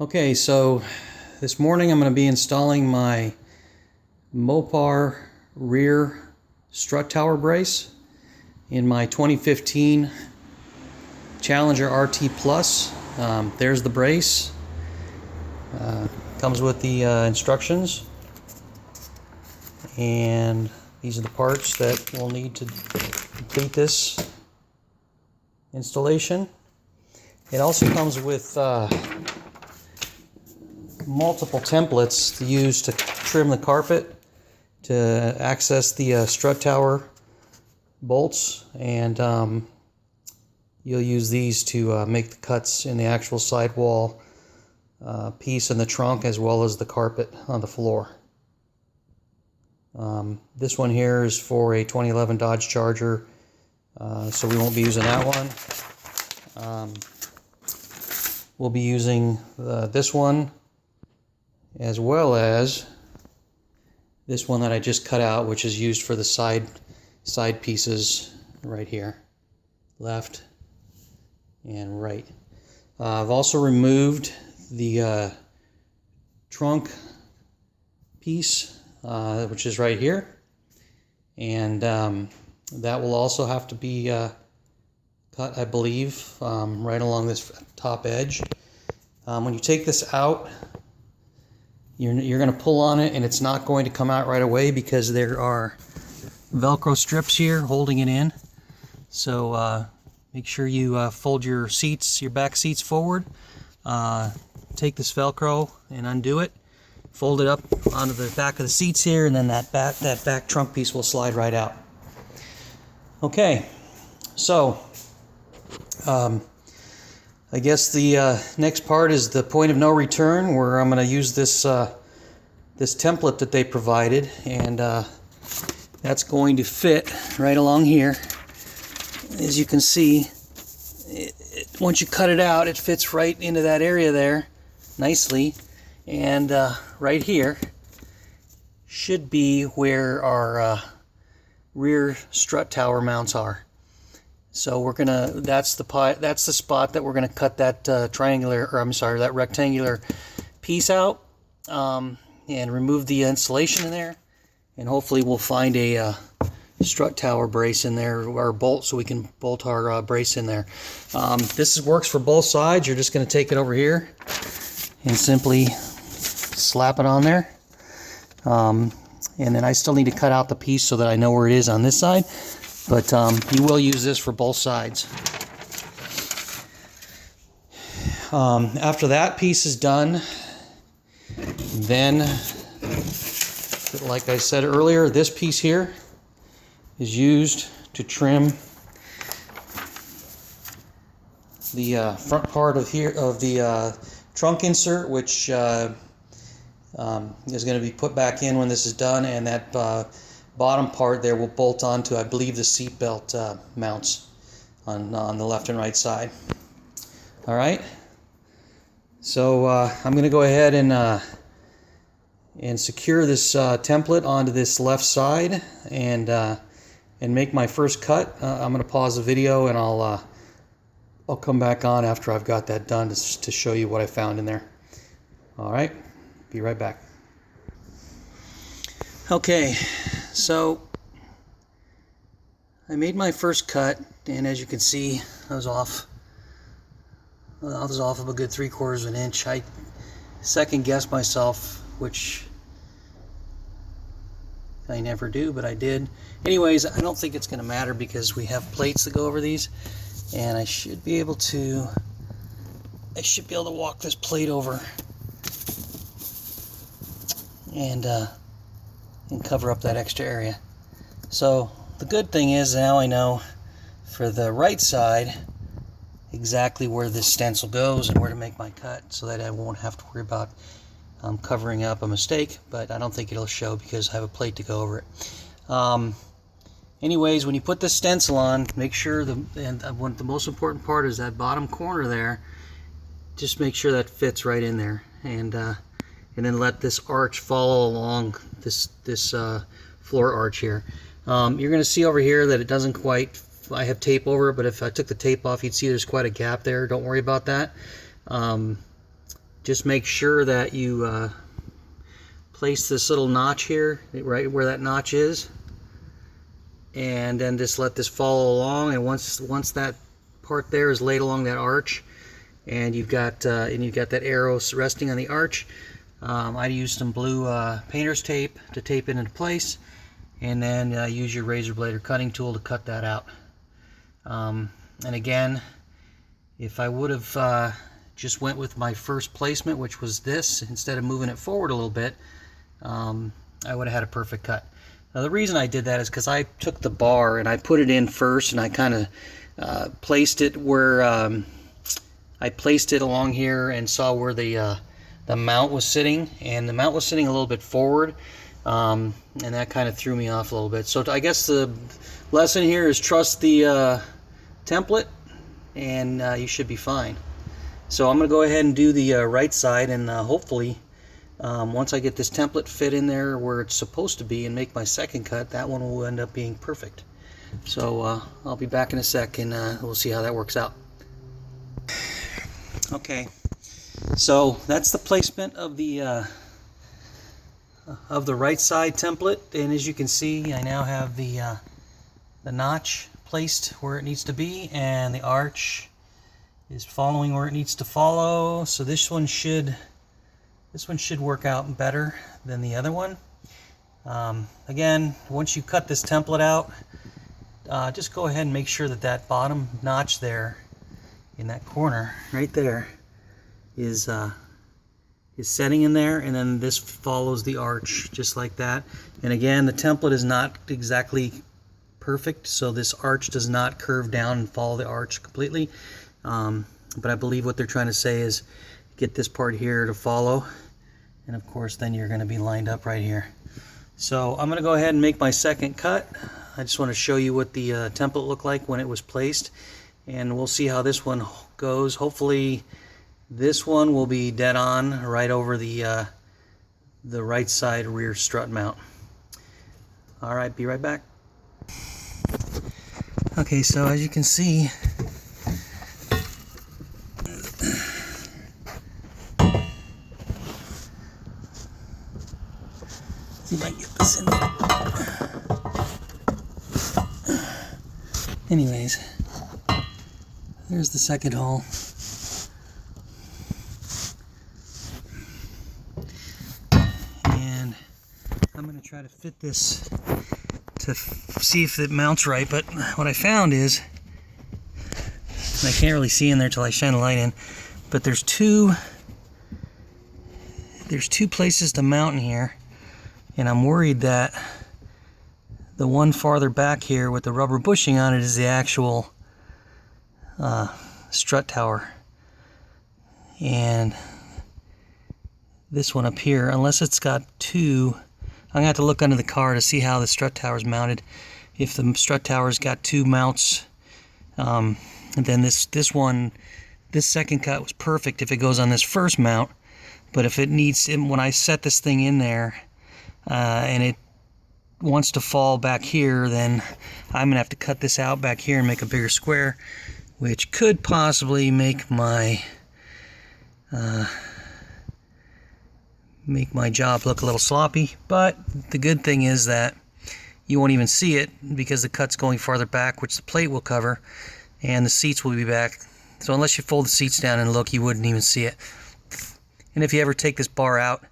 Okay, so this morning I'm going to be installing my Mopar rear strut tower brace in my 2015 Challenger RT Plus. There's the brace. Comes with the instructions, and these are the parts that we'll need to complete this installation. It also comes with multiple templates to use to trim the carpet, to access the strut tower bolts, and you'll use these to make the cuts in the actual sidewall piece in the trunk, as well as the carpet on the floor. This one here is for a 2011 Dodge Charger, so we won't be using that one. We'll be using this one, as well as this one that I just cut out, which is used for the side pieces right here, left and right. I've also removed the trunk piece, which is right here, and that will also have to be cut, I believe, right along this top edge. When you take this out, you're going to pull on it, and it's not going to come out right away because there are Velcro strips here holding it in. So make sure you fold your seats, your back seats forward. Take this Velcro and undo it. Fold it up onto the back of the seats here, and then that back trunk piece will slide right out. Okay, so I guess the next part is the point of no return, where I'm going to use this this template that they provided, and that's going to fit right along here. As you can see, once you cut it out, it fits right into that area there nicely, and right here should be where our rear strut tower mounts are. So we're gonna, that's the spot that we're gonna cut that that rectangular piece out, and remove the insulation in there, and hopefully we'll find a strut tower brace in there, or bolt, so we can bolt our brace in there. This works for both sides. You're just gonna take it over here and simply slap it on there, and then I still need to cut out the piece so that I know where it is on this side. But you will use this for both sides. After that piece is done, then, like I said earlier, this piece here is used to trim the front part of the trunk insert, which is going to be put back in when this is done, and that bottom part there will bolt onto, I believe, the seat belt mounts on the left and right side. All right, so I'm going to go ahead and secure this template onto this left side, and make my first cut. I'm going to pause the video, and I'll come back on after I've got that done to show you what I found in there. All right, be right back. Okay, so I made my first cut, and as you can see, I was off of a good 3/4 of an inch. I second guessed myself, which I never do, but I did. Anyways, I don't think it's going to matter because we have plates that go over these, and I should be able to walk this plate over and cover up that extra area. So the good thing is now I know for the right side exactly where this stencil goes and where to make my cut, so that I won't have to worry about covering up a mistake, but I don't think it'll show because I have a plate to go over it. Anyways, when you put this stencil on, make sure the most important part is that bottom corner there. Just make sure that fits right in there, and then let this arch follow along this floor arch here. You're going to see over here that it doesn't quite I have tape over it, but if I took the tape off, you'd see there's quite a gap there. Don't worry about that. Just make sure that you place this little notch here, right where that notch is, and then just let this follow along. And once that part there is laid along that arch, and you've got that arrow resting on the arch, I used some blue painter's tape to tape it into place, and then use your razor blade or cutting tool to cut that out. And again, if I would have just went with my first placement, which was this, instead of moving it forward a little bit, I would have had a perfect cut. Now the reason I did that is because I took the bar and I put it in first, and I kind of placed it where I placed it along here and saw where the mount was sitting, and the mount was sitting a little bit forward, and that kind of threw me off a little bit. So I guess the lesson here is trust the template, and you should be fine. So I'm going to go ahead and do the right side, and hopefully once I get this template fit in there where it's supposed to be and make my second cut, that one will end up being perfect. So I'll be back in a sec, and we'll see how that works out. Okay, so that's the placement of the right side template, and as you can see, I now have the notch placed where it needs to be, and the arch is following where it needs to follow. So this one should work out better than the other one. Again, once you cut this template out, just go ahead and make sure that that bottom notch there in that corner right there is setting in there, and then this follows the arch just like that. And again, the template is not exactly perfect, so this arch does not curve down and follow the arch completely. But I believe what they're trying to say is get this part here to follow, and of course then you're going to be lined up right here. So I'm going to go ahead and make my second cut. I just want to show you what the template looked like when it was placed, and we'll see how this one goes. Hopefully this one will be dead on right over the right side rear strut mount. Alright, be right back. Okay, so as you can see, see if I can get this in there. Anyways, there's the second hole. And I'm going to try to fit this to see if it mounts right, but what I found is, and I can't really see in there till I shine a light in, but there's two places to mount in here, and I'm worried that the one farther back here with the rubber bushing on it is the actual strut tower, and this one up here, unless it's got two, I'm going to have to look under the car to see how the strut tower is mounted. If the strut tower's got two mounts, and then this second cut was perfect if it goes on this first mount, but if it needs, when I set this thing in there and it wants to fall back here, then I'm going to have to cut this out back here and make a bigger square, which could possibly make my job look a little sloppy. But the good thing is that you won't even see it because the cut's going farther back, which the plate will cover, and the seats will be back. So unless you fold the seats down and look, you wouldn't even see it. And if you ever take this bar out,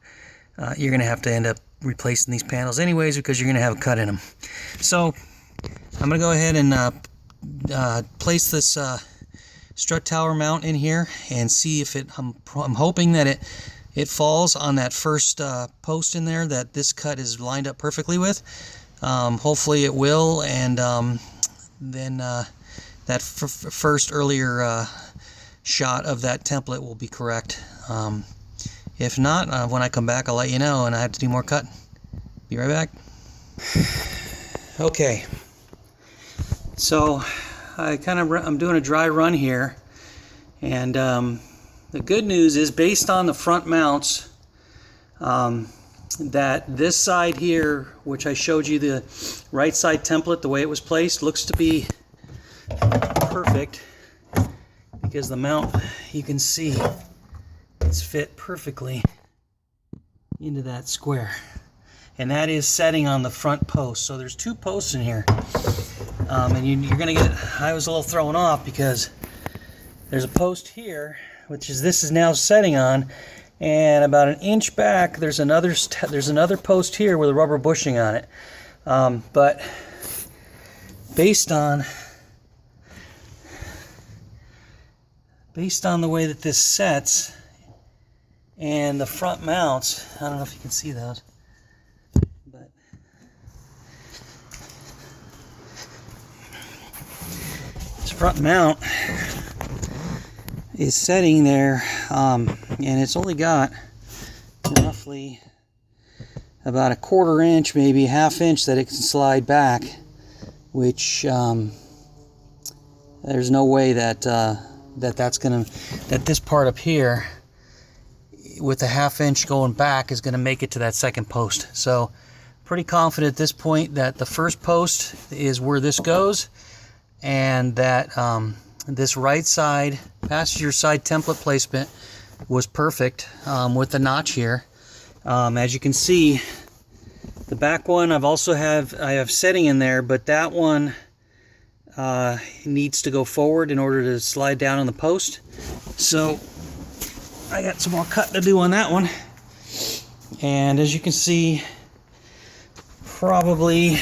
you're going to have to end up replacing these panels anyways, because you're going to have a cut in them. So I'm going to go ahead and place this strut tower mount in here and see if it, I'm hoping that it falls on that first post in there that this cut is lined up perfectly with. Hopefully it will, and then that first earlier shot of that template will be correct. If not, when I come back I'll let you know, and I have to do more cutting. Be right back. Okay, so I'm doing a dry run here, and the good news is, based on the front mounts, that this side here, which I showed you the right side template, the way it was placed, looks to be perfect because the mount, you can see, it's fit perfectly into that square. And that is setting on the front post. So there's 2 posts in here. And you're going to get, I was a little thrown off because there's a post here, which is, this is now setting on, and about an inch back there's another post here with a rubber bushing on it. But based on the way that this sets and the front mounts, I don't know if you can see those, but this front mount is setting there, and it's only got roughly about a 1/4 inch, maybe 1/2 inch that it can slide back, which there's no way that that this part up here with a 1/2 inch going back is going to make it to that second post. So pretty confident at this point that the first post is where this goes, and that this right side passenger side template placement was perfect with the notch here. As you can see, the back one I have setting in there, but that one needs to go forward in order to slide down on the post. So I got some more cutting to do on that one. And as you can see, probably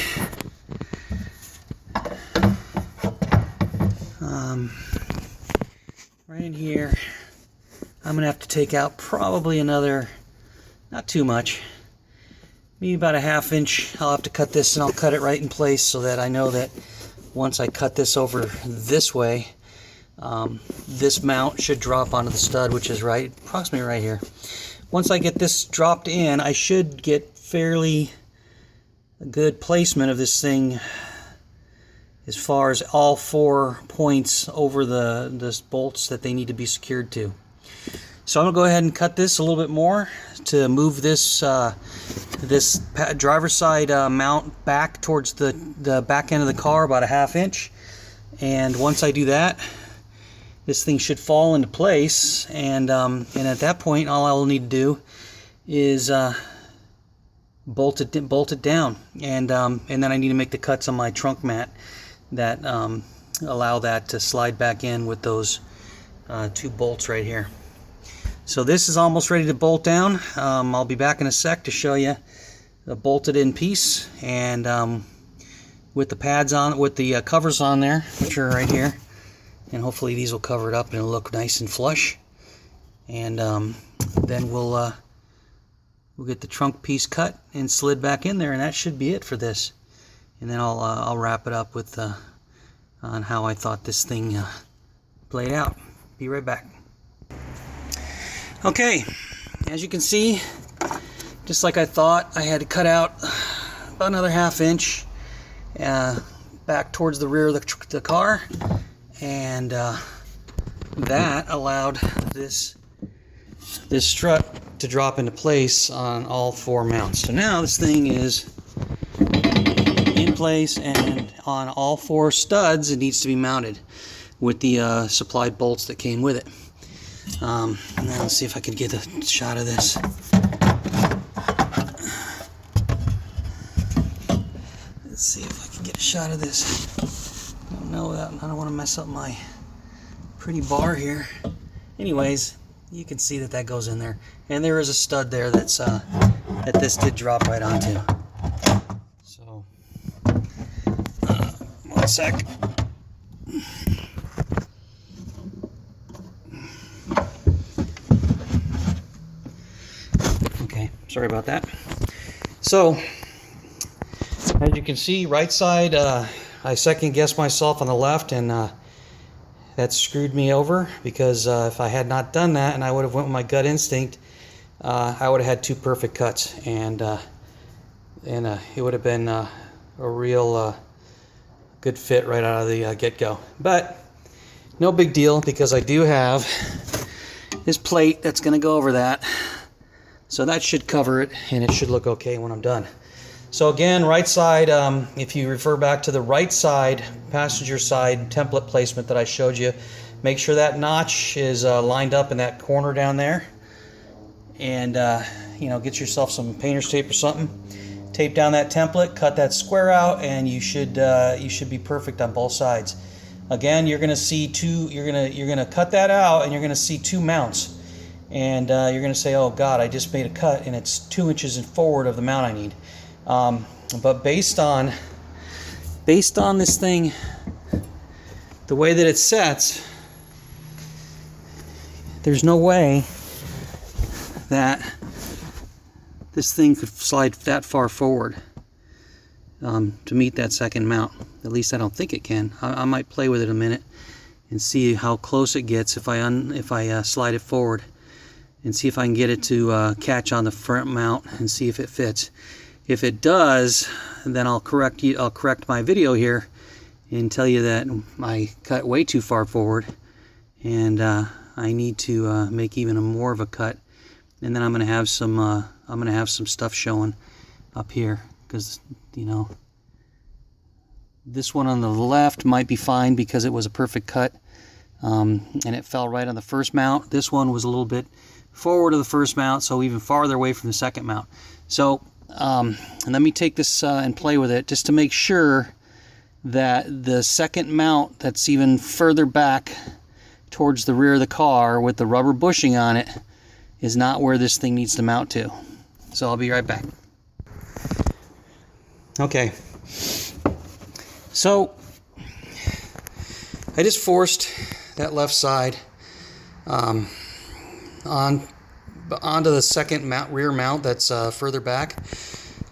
right in here, I'm gonna have to take out probably another, not too much, maybe about a 1/2 inch. I'll have to cut this, and I'll cut it right in place so that I know that once I cut this over this way, this mount should drop onto the stud, which is approximately right here. Once I get this dropped in, I should get fairly good placement of this thing as far as all 4 points over the bolts that they need to be secured to. So I'm going to go ahead and cut this a little bit more to move this this driver's side mount back towards the back end of the car about a 1/2 inch. And once I do that, this thing should fall into place, and at that point all I'll need to do is bolt it down, and then I need to make the cuts on my trunk mat that allow that to slide back in with those 2 bolts right here. So this is almost ready to bolt down. I'll be back in a sec to show you the bolted in piece, and with the pads on, with the covers on there, which are right here, and hopefully these will cover it up and it'll look nice and flush. And then we'll get the trunk piece cut and slid back in there, and that should be it for this. And then I'll wrap it up with on how I thought this thing played out. Be right back. Okay, as you can see, just like I thought, I had to cut out about another 1/2 inch back towards the rear of the car, and that allowed this strut to drop into place on all 4 mounts. So now this thing is in place, and on all 4 studs it needs to be mounted with the supplied bolts that came with it. Now let's see if I can get a shot of this. Let's see if I can get a shot of this. I don't want to mess up my pretty bar here. Anyways, you can see that goes in there, and there is a stud there that's that this did drop right onto. So 1 sec. Okay, sorry about that. So as you can see, right side, I second guessed myself on the left, and that screwed me over, because if I had not done that and I would have went with my gut instinct, I would have had 2 perfect cuts, and it would have been a real good fit right out of the get-go. But no big deal, because I do have this plate that's going to go over that, so that should cover it, and it should look okay when I'm done. So again, right side, if you refer back to the right side, passenger side template placement that I showed you, make sure that notch is lined up in that corner down there. And you know, get yourself some painter's tape or something. Tape down that template, cut that square out, and you should be perfect on both sides. Again, you're going to see two. You're going to cut that out, and you're going to see two mounts. And you're going to say, "Oh God, I just made a cut, and it's 2 inches forward of the mount I need." But based on this thing, the way that it sets, there's no way that this thing could slide that far forward to meet that second mount. At least I don't think it can. I might play with it a minute and see how close it gets if I slide it forward, and see if I can get it to catch on the front mount and see if it fits. If it does, then I'll correct my video here and tell you that I cut way too far forward, and I need to make even more of a cut. And then I'm gonna have some stuff showing up here, because you know, this one on the left might be fine because it was a perfect cut, and it fell right on the first mount. This one was a little bit forward of the first mount, so even farther away from the second mount. So let me take this and play with it just to make sure that the second mount that's even further back towards the rear of the car with the rubber bushing on it is not where this thing needs to mount to. So I'll be right back. Okay, so I just forced that left side onto the second rear mount that's further back,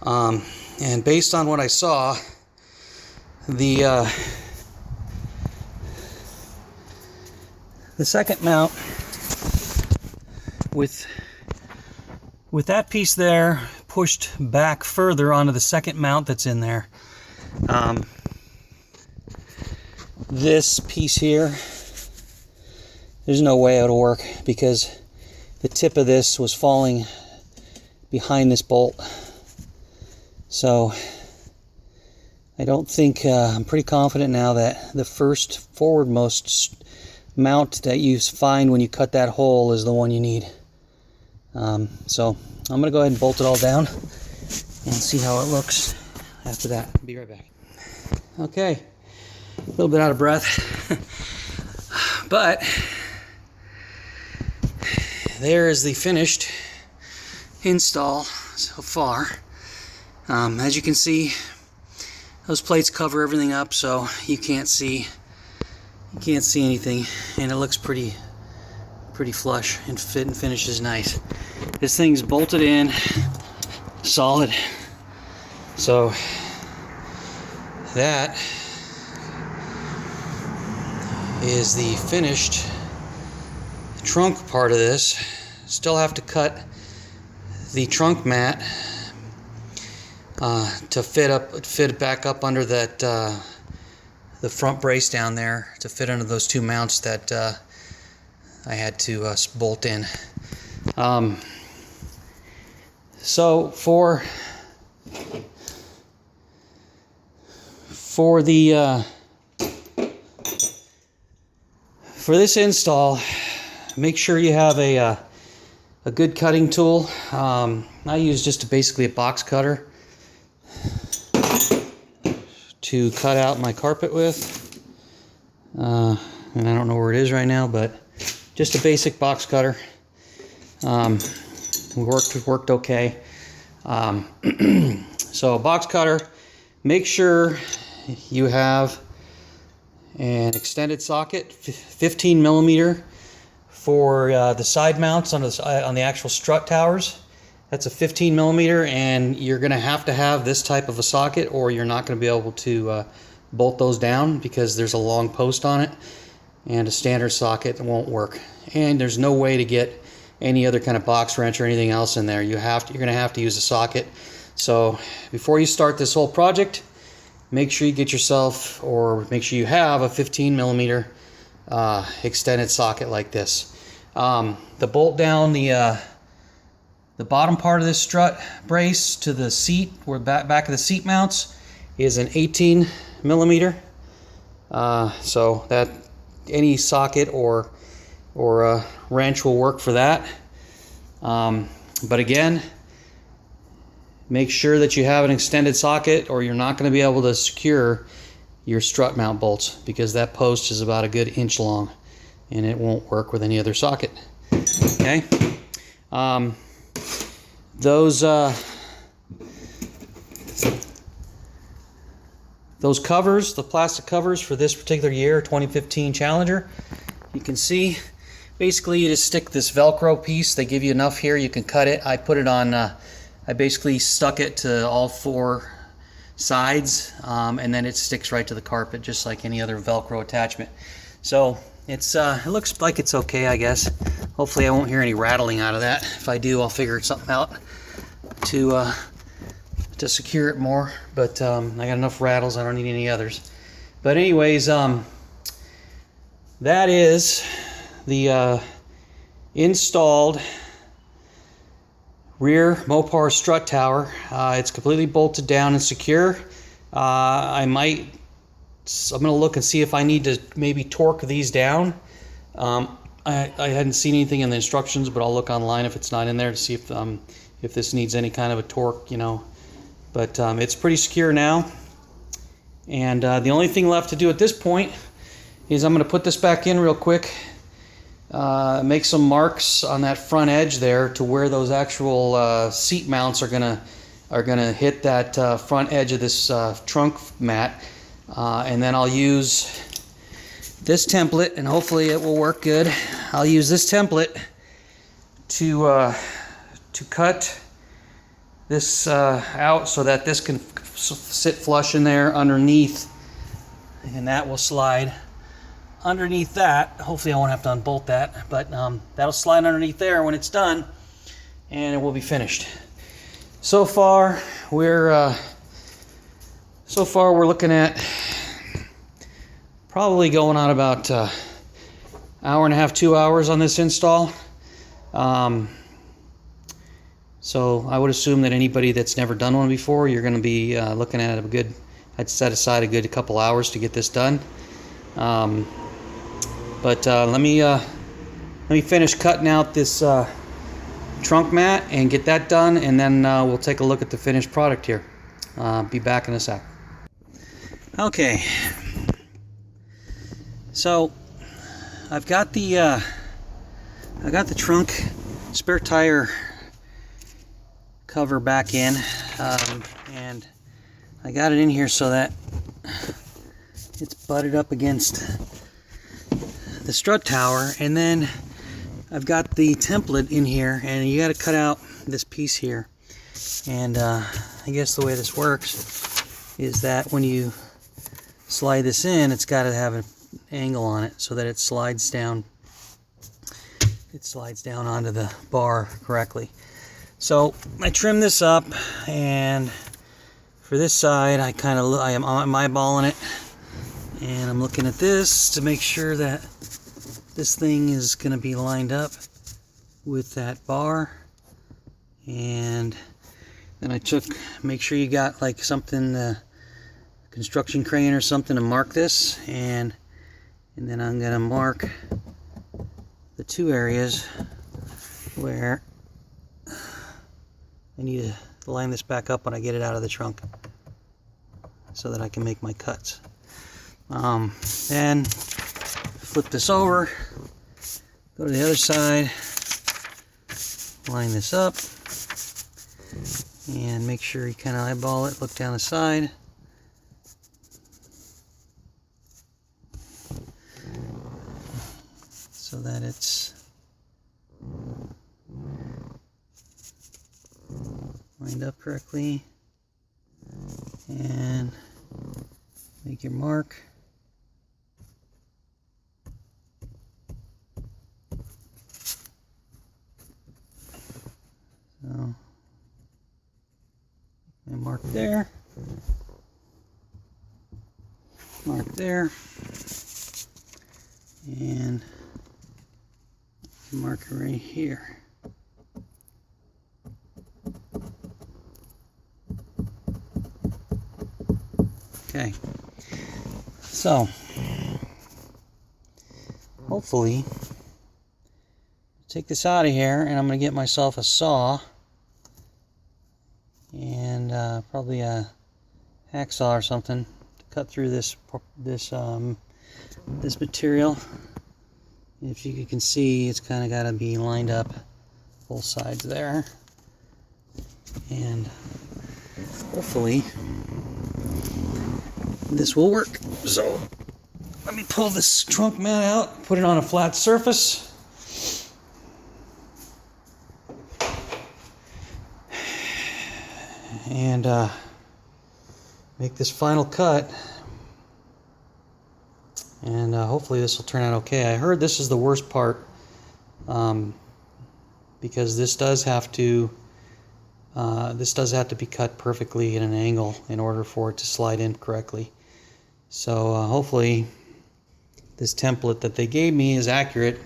and based on what I saw, the second mount with that piece there pushed back further onto the second mount that's in there. This piece here, there's no way it'll work because the tip of this was falling behind this bolt. So I don't think, I'm pretty confident now that the first forwardmost mount that you find when you cut that hole is the one you need. So I'm going to go ahead and bolt it all down and see how it looks after that. I'll be right back. Okay, a little bit out of breath, but there is the finished install so far. As you can see, those plates cover everything up, so you can't see anything, and it looks pretty flush and fit and finishes nice. This thing's bolted in solid, so that is the finished trunk part of this. Still have to cut the trunk mat to fit back up under that the front brace down there, to fit under those two mounts that I had to bolt in. So for this install, make sure you have a good cutting tool. I use just basically a box cutter to cut out my carpet with, and I don't know where it is right now, but just a basic box cutter. Worked okay. So box cutter, make sure you have an extended socket, 15 millimeter for the side mounts on the actual strut towers. That's a 15 millimeter, and you're going to have this type of a socket, or you're not going to be able to bolt those down because there's a long post on it, and a standard socket won't work. And there's no way to get any other kind of box wrench or anything else in there. You're going to have to use a socket. So before you start this whole project, make sure you get yourself, or make sure you have, a 15 millimeter extended socket like this. The bolt down The bottom part of this strut brace to the seat, where back of the seat mounts, is an 18 millimeter. So that any socket or wrench will work for that. But again, make sure that you have an extended socket, or you're not going to be able to secure your strut mount bolts, because that post is about a good inch long and it won't work with any other socket. Okay. Those covers, the plastic covers for this particular year, 2015 Challenger, you can see basically you just stick this Velcro piece. They give you enough here, you can cut it. I put it on, I basically stuck it to all four sides, and then it sticks right to the carpet just like any other Velcro attachment. So it's it looks like it's okay, I guess. Hopefully I won't hear any rattling out of that. If I do, I'll figure something out to secure it more, but I got enough rattles, I don't need any others. But anyways, that is the installed rear Mopar strut tower. It's completely bolted down and secure. I'm going to look and see if I need to maybe torque these down. I hadn't seen anything in the instructions, but I'll look online if it's not in there to see if this needs any kind of a torque, you know. But it's pretty secure now. And the only thing left to do at this point is I'm going to put this back in real quick, make some marks on that front edge there to where those actual seat mounts are gonna hit that front edge of this trunk mat, and then I'll use this template, and hopefully it will work good. I'll use this template to cut this out so that this can sit flush in there underneath, and that will slide underneath that. Hopefully I won't have to unbolt that, but that'll slide underneath there when it's done, and it will be finished. So far we're looking at probably going on about hour and a half, 2 hours on this install. So I would assume that anybody that's never done one before, you're going to be looking at I'd set aside a good couple hours to get this done. But let me finish cutting out this trunk mat and get that done, and then we'll take a look at the finished product here. Be back in a sec. Okay, so I've got the trunk spare tire cover back in, and I got it in here so that it's butted up against the strut tower, and then I've got the template in here, and you got to cut out this piece here. And I guess the way this works is that when you slide this in, it's got to have an angle on it so that it slides down onto the bar correctly. So I trim this up, and for this side I am eyeballing it, and I'm looking at this to make sure that this thing is going to be lined up with that bar. And then make sure you got like something, construction crane or something to mark this, and then I'm going to mark the two areas where I need to line this back up when I get it out of the trunk so that I can make my cuts. Then flip this over, go to the other side, line this up, and make sure you kind of eyeball it, look down the side. So that it's lined up correctly, and make your mark. So I mark there, mark there, and marker right here. Okay, so hopefully take this out of here, and I'm going to get myself a saw and probably a hacksaw or something to cut through this material. If you can see, it's kind of got to be lined up both sides there, and hopefully this will work. So let me pull this trunk mat out, put it on a flat surface, and make this final cut, and hopefully this will turn out okay. I heard this is the worst part, because this does have to be cut perfectly at an angle in order for it to slide in correctly. So hopefully this template that they gave me is accurate,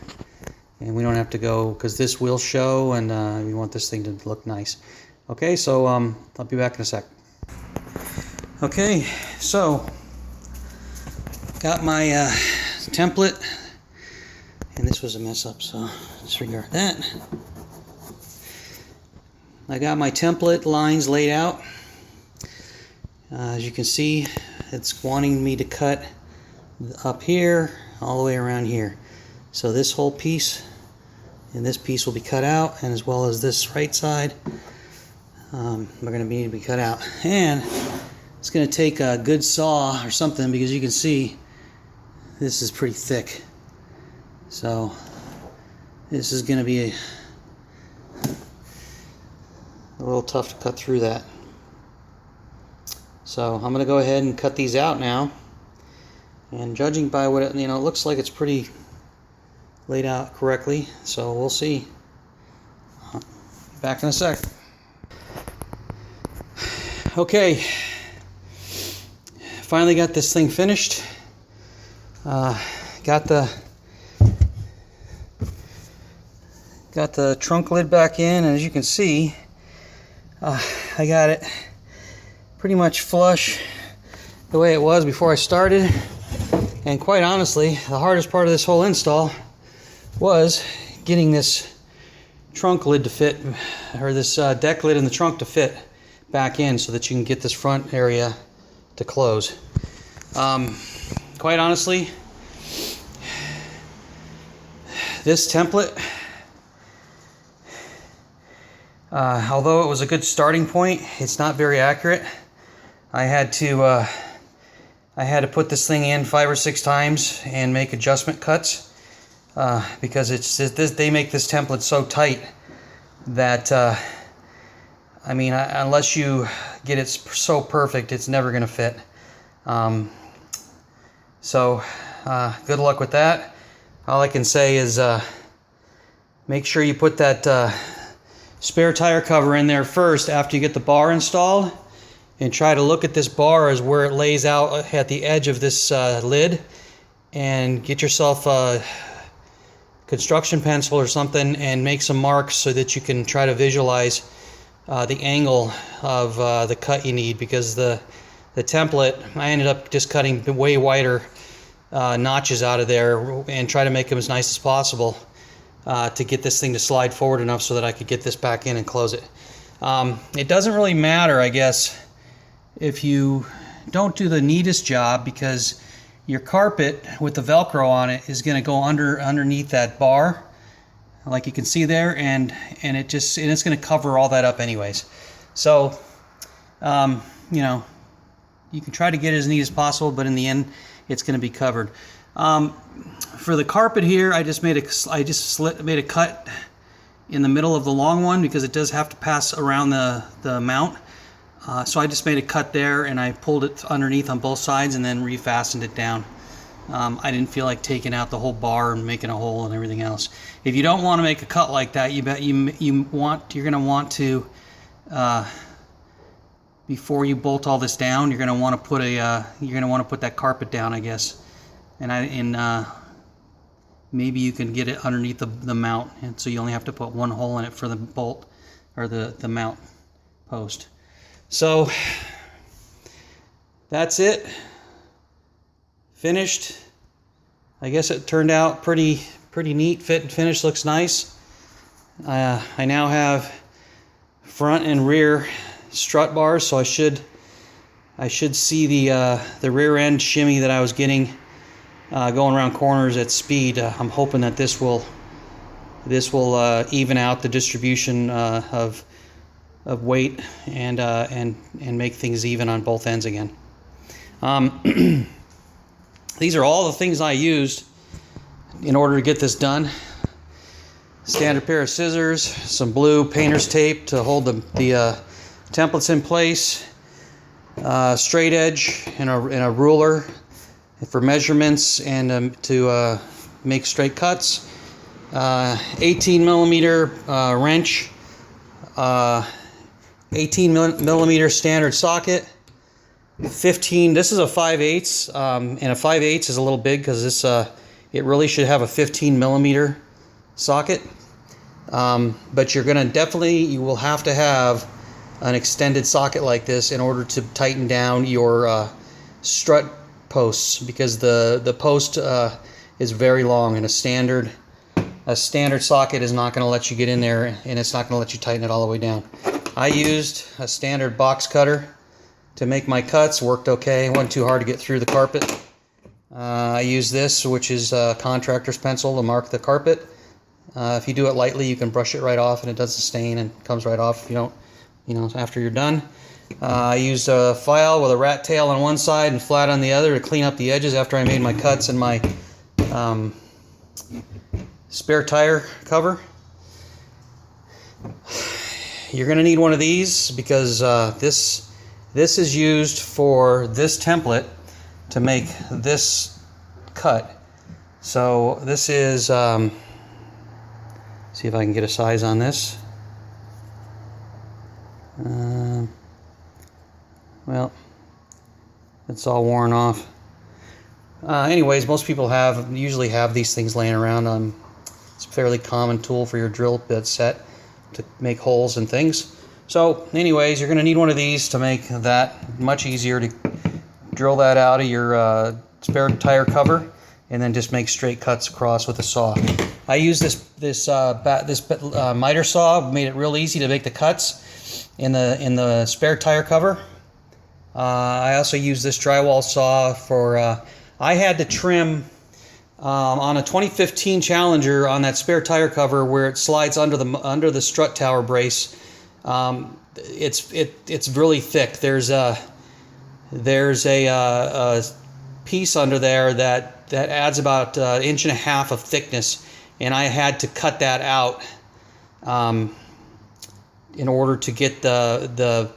and we don't have to go, because this will show, and we want this thing to look nice. Okay, so I'll be back in a sec. Okay, so got my template, and this was a mess up, so disregard that. I got my template lines laid out. As you can see, it's wanting me to cut up here all the way around here. So this whole piece and this piece will be cut out, and as well as this right side are going to need to be cut out. And it's going to take a good saw or something, because you can see this is pretty thick. So this is going to be a little tough to cut through that. So I'm going to go ahead and cut these out now. And judging by what it looks like, it's pretty laid out correctly. So we'll see. Back in a sec. Okay, finally got this thing finished. Got the trunk lid back in, and as you can see, I got it pretty much flush the way it was before I started. And quite honestly, the hardest part of this whole install was getting this trunk lid to fit, or this deck lid in the trunk to fit back in, so that you can get this front area to close. Quite honestly, this template, although it was a good starting point, it's not very accurate. I had to put this thing in 5 or 6 times and make adjustment cuts, because they make this template so tight that I mean, unless you get it so perfect, it's never going to fit. So good luck with that. All I can say is make sure you put that spare tire cover in there first after you get the bar installed, and try to look at this bar as where it lays out at the edge of this lid, and get yourself a construction pencil or something and make some marks so that you can try to visualize the angle of the cut you need, because the template, I ended up just cutting way wider notches out of there and try to make them as nice as possible to get this thing to slide forward enough so that I could get this back in and close it. It doesn't really matter, I guess, if you don't do the neatest job, because your carpet with the Velcro on it is going to go underneath that bar, like you can see there, and it's going to cover all that up anyways. So you can try to get it as neat as possible, but in the end it's going to be covered. For the carpet here, I just made a cut in the middle of the long one, because it does have to pass around the mount. So I just made a cut there, and I pulled it underneath on both sides and then refastened it down. I didn't feel like taking out the whole bar and making a hole and everything else. If you don't want to make a cut like that, you're going to want to, before you bolt all this down, you're going to want to put that carpet down, I guess. And maybe you can get it underneath the mount, and so you only have to put one hole in it for the bolt, or the mount post. So that's it. Finished. I guess it turned out pretty neat. Fit and finish looks nice. I now have front and rear strut bars, so I should see the rear end shimmy that I was getting going around corners at speed. I'm hoping that this will even out the distribution of weight and make things even on both ends again. These are all the things I used in order to get this done. Standard pair of scissors, some blue painter's tape to hold the templates in place, straight edge and a ruler for measurements and to make straight cuts, 18 millimeter wrench, 18 millimeter standard socket, 15. This is a 5/8, and a 5/8 is a little big because this it really should have a 15 millimeter socket. But you're gonna you will have to have an extended socket like this in order to tighten down your strut posts, because the post is very long, and a standard socket is not going to let you get in there, and it's not going to let you tighten it all the way down. I used a standard box cutter to make my cuts. Worked okay. It wasn't too hard to get through the carpet. I used this, which is a contractor's pencil, to mark the carpet. If you do it lightly, you can brush it right off, and it doesn't stain and comes right off if you don't, after you're done. I used a file with a rat tail on one side and flat on the other to clean up the edges after I made my cuts in my spare tire cover. You're going to need one of these because this is used for this template to make this cut. So this is, see if I can get a size on this. Well, it's all worn off. Anyways, most people usually have these things laying around. It's a fairly common tool for your drill bit set to make holes and things. So anyways, you're going to need one of these to make that much easier to drill that out of your spare tire cover, and then just make straight cuts across with a saw. I use this miter saw. Made it real easy to make the cuts in the spare tire cover. I also use this drywall saw for. I had to trim on a 2015 Challenger on that spare tire cover where it slides under the strut tower brace. It's really thick. There's a piece under there that adds about 1.5 inches of thickness, and I had to cut that out in order to get the